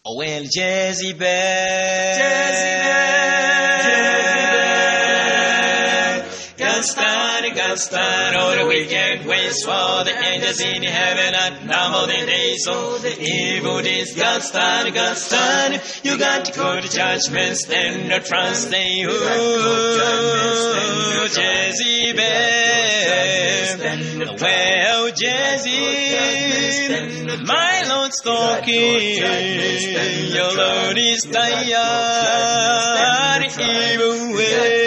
Oh well, Jezebel, God's stand, all the wicked ways for the angels in heaven at number the days, so the evil days. God's stand, you got to go to judgment, stand the trust they who Jezebel, well, Jezebel, my Lord's talking, your Lord is tired, evil ways.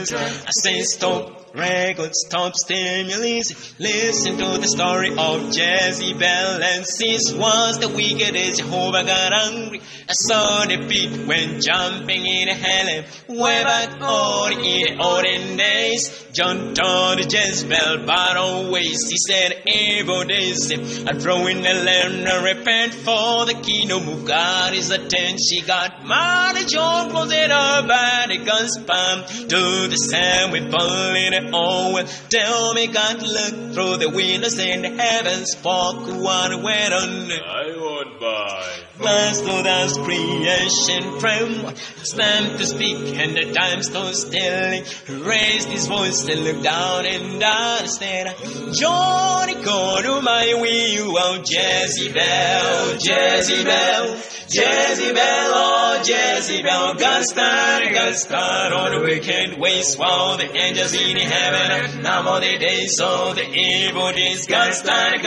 I say stop, record, stop, stimulus. Listen to the story of Jezebel, and since was the wickedest, Jehovah got angry. I saw the pit when jumping in hell, and way back on in the olden days, John told Jezebel, but always he said, evil days, I throw in the land and repent, for the kingdom of God is at hand. She got mad at John, closed her body, guns pumped to the sand with falling it all. Well, tell me, God, look through the windows in the heavens, for what went on. I won't buy. Blast through the creation framework. It's time to speak, and the time stood still. Raised his voice and looked down and down. Said, Johnny, go to my will. Oh, Jezebel, Jezebel, Jezebel, oh, Jezebel. God's stand on the wicked ways, while the angels in heaven now all the days of the evil days. God's stand,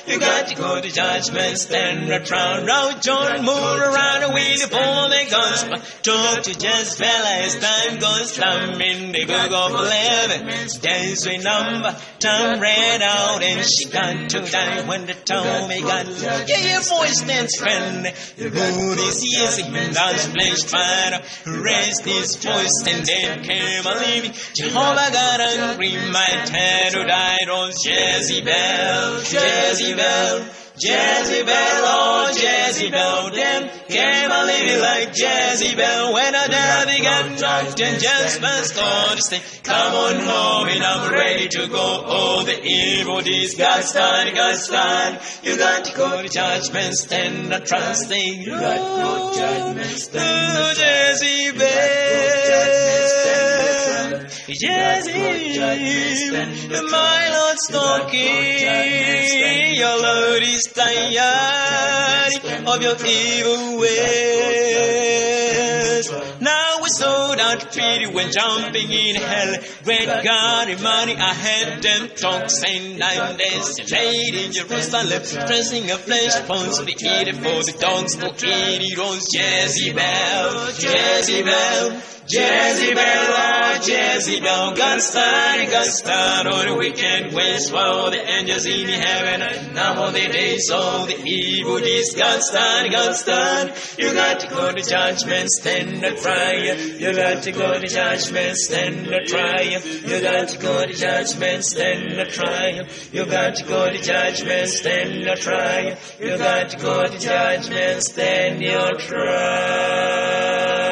you got to go to judgment, stand a trial. Round John, move around with the Holy Ghost. Talk to Jezebel as time goes down in the book of 11. Days we number, time ran out, and she got to die when the time got. Yeah, your voice stands friend. The good is easy, and God's flesh fire. Raised his voice, and then came a living. Jehovah got angry, might had to die on Jezebel, Jezebel. Jezebel, oh Jezebel, them came a living like Jezebel. When a daddy got knocked and Jezebel started to say, come on home and I'm ready to go. Oh, the evil deeds, God's stand, you got to go to judgment, stand the trust, you got to go to judgment, stand the Jezebel, my Lord's talking, your Lord is tired of your evil ways. Now we saw that pity when jumping in hell. Great God and money, I had them talks and 9 days. Laid in Jerusalem, pressing a flesh bones to eat it for the dogs to eat it on Jezebel, Jezebel. Jezebel, oh Jezebel, God's stand on the wicked ways, while the angels in heaven and now all the days of the evil deeds. God's stand, you got to go to judgment, stand the trial. You got to go to judgment, stand the trial. You got to go to judgment, stand the trial. You got to go to judgment, stand the trial. You got to go to judgment, stand your trial.